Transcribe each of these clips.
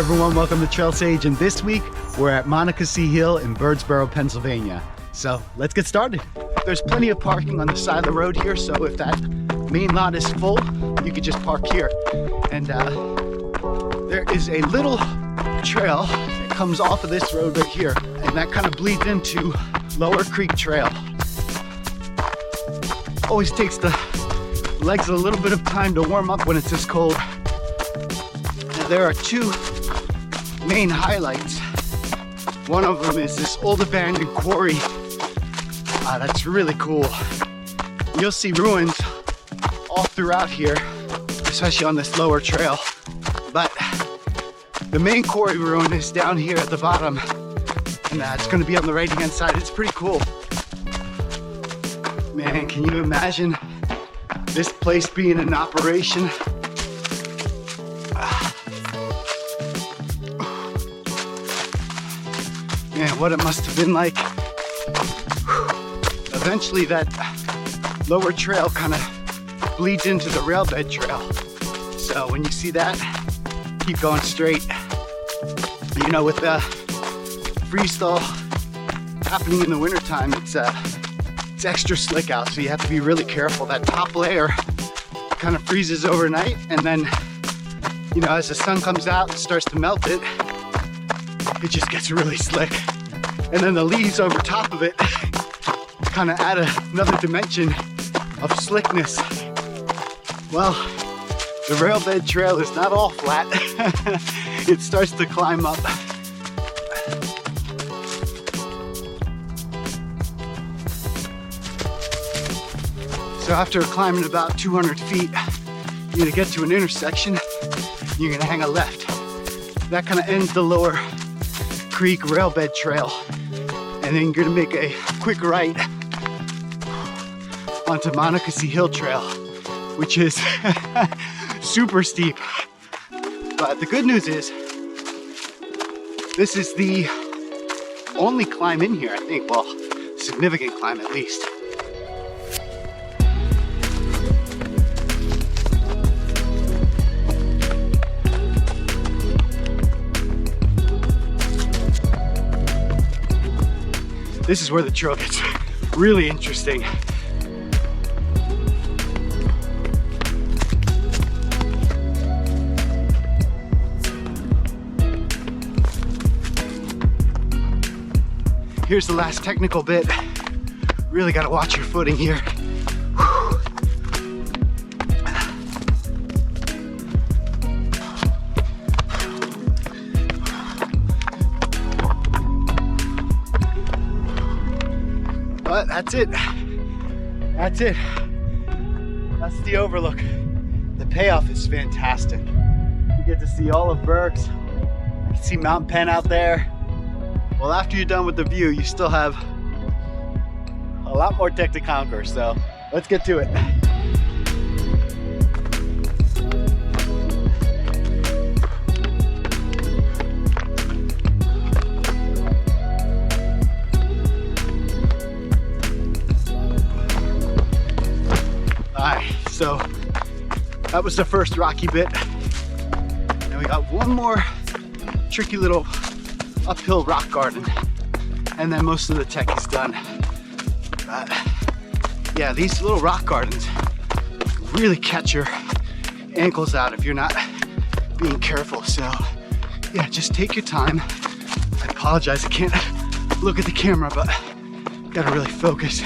everyone, welcome to Trail Sage, and this week we're at Monocacy Hill in Birdsboro, Pennsylvania. So let's get started. There's plenty of parking on the side of the road here, so if that main lot is full, you could just park here. And there is a little trail that comes off of this road right here, and that kind of bleeds into Lower Creek Trail. Always takes the legs a little bit of time to warm up when it's this cold. Now, there are two main highlights. One of them is this old abandoned quarry. That's really cool. You'll see ruins all throughout here, especially on this lower trail. But the main quarry ruin is down here at the bottom, and it's going to be on the right-hand side. It's pretty cool. Man, can you imagine this place being in operation? Man, what it must have been like. Eventually that lower trail kind of bleeds into the Railbed Trail. So when you see that, keep going straight. You know, with the freeze thaw happening in the wintertime, it's extra slick out, so you have to be really careful. That top layer kind of freezes overnight, and then, you know, as the sun comes out and starts to melt it, it just gets really slick. And then the leaves over top of it kind of add another dimension of slickness. Well, the Railbed Trail is not all flat. It starts to climb up. So after climbing about 200 feet, you're gonna get to an intersection. You're gonna hang a left. That kind of ends the Lower Creek Railbed Trail. And then you're gonna make a quick right onto Monocacy Hill Trail, which is super steep. But the good news is, this is the only climb in here, I think. Well, significant climb at least. This is where the trail gets really interesting. Here's the last technical bit. Really gotta watch your footing here. But that's it. That's it. That's the overlook. The payoff is fantastic. You get to see all of Berks. You can see Mount Penn out there. Well, after you're done with the view, you still have a lot more tech to conquer. So let's get to it. So that was the first rocky bit. And we got one more tricky little uphill rock garden, and then most of the tech is done. But yeah, these little rock gardens really catch your ankles out if you're not being careful. So yeah, just take your time. I apologize, I can't look at the camera, but gotta really focus.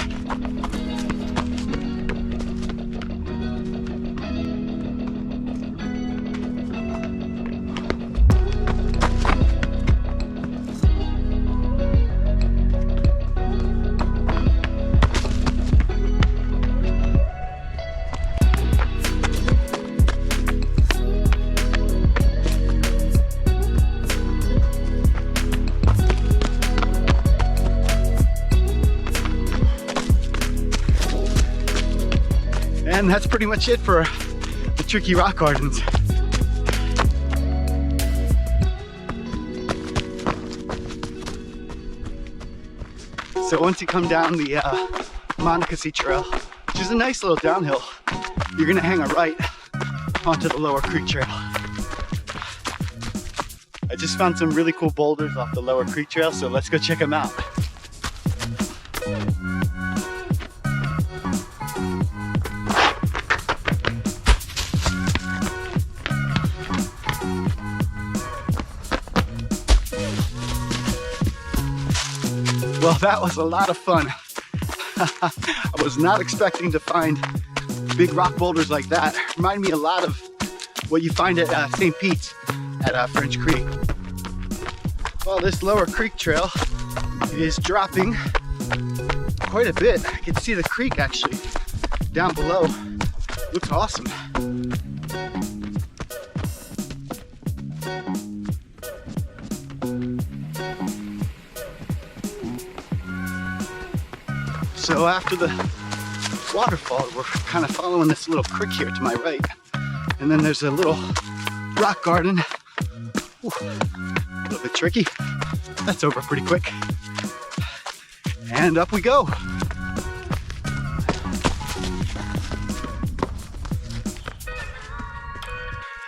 And that's pretty much it for the tricky rock gardens. So once you come down the Monocacy Trail, which is a nice little downhill, you're gonna hang a right onto the Lower Creek Trail. I just found some really cool boulders off the Lower Creek Trail, so let's go check them out. Well, that was a lot of fun. I was not expecting to find big rock boulders like that. Remind me a lot of what you find at St. Pete's at French Creek. Well, this Lower Creek Trail is dropping quite a bit. I can see the creek actually down below. Looks awesome. So after the waterfall, we're kind of following this little creek here to my right. And then there's a little rock garden. Ooh, a little bit tricky. That's over pretty quick. And up we go.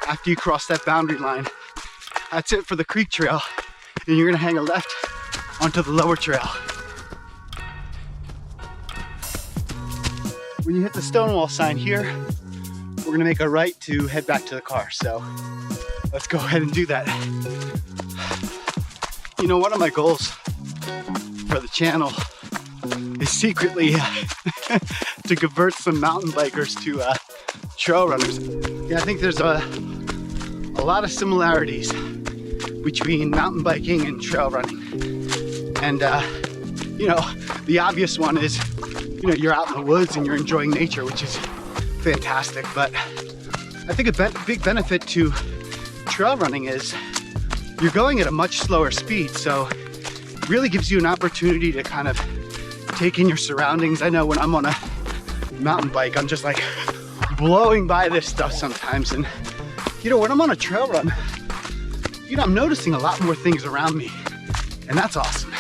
After you cross that boundary line, that's it for the creek trail. And you're gonna hang a left onto the lower trail. When you hit the Stonewall sign here, we're gonna make a right to head back to the car. So let's go ahead and do that. You know, one of my goals for the channel is secretly to convert some mountain bikers to trail runners. Yeah, I think there's a lot of similarities between mountain biking and trail running. And you know, the obvious one is, you know, you're out in the woods and you're enjoying nature, which is fantastic. But I think a big benefit to trail running is you're going at a much slower speed. So it really gives you an opportunity to kind of take in your surroundings. I know when I'm on a mountain bike, I'm just like blowing by this stuff sometimes. And you know, when I'm on a trail run, you know, I'm noticing a lot more things around me, and that's awesome.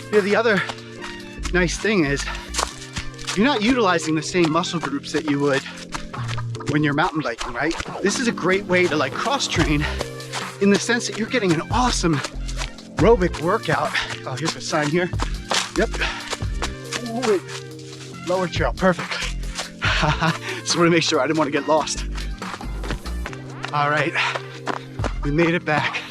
You know, the other nice thing is you're not utilizing the same muscle groups that you would when you're mountain biking, right? This is a great way to like cross train in the sense that you're getting an awesome aerobic workout. Oh, here's a sign here. Yep. Oh, wait. Lower trail, perfect. Just want to make sure I didn't want to get lost. All right, we made it back.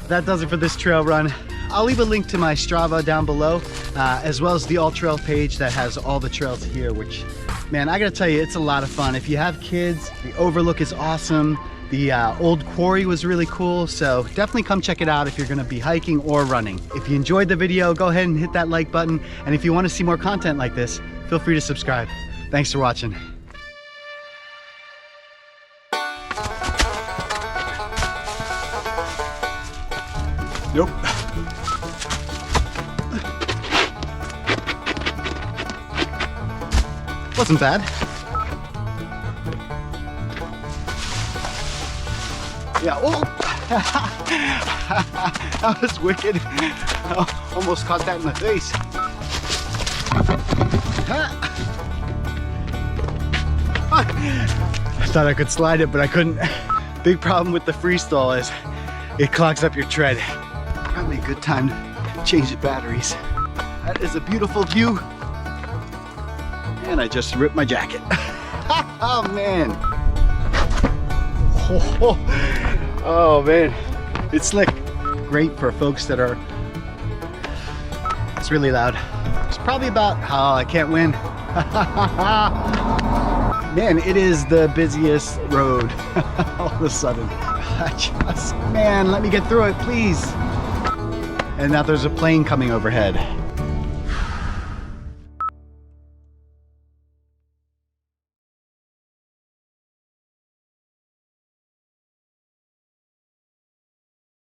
That does it for this trail run. I'll leave a link to my Strava down below, as well as the All Trail page that has all the trails here, which, man, I gotta tell you, it's a lot of fun. If you have kids, the overlook is awesome. The old quarry was really cool, so definitely come check it out if you're gonna be hiking or running. If you enjoyed the video, go ahead and hit that like button. And if you wanna see more content like this, feel free to subscribe. Thanks for watching. Nope. Wasn't bad. Yeah, oh! That was wicked. I almost caught that in the face. I thought I could slide it, but I couldn't. Big problem with the freestyle is it clogs up your tread. Probably a good time to change the batteries. That is a beautiful view. And I just ripped my jacket. Oh man. Oh man, it's slick. Great for folks that are, it's really loud. It's probably about, oh, I can't win. Man, it is the busiest road all of a sudden. Man, let me get through it, please. And now there's a plane coming overhead.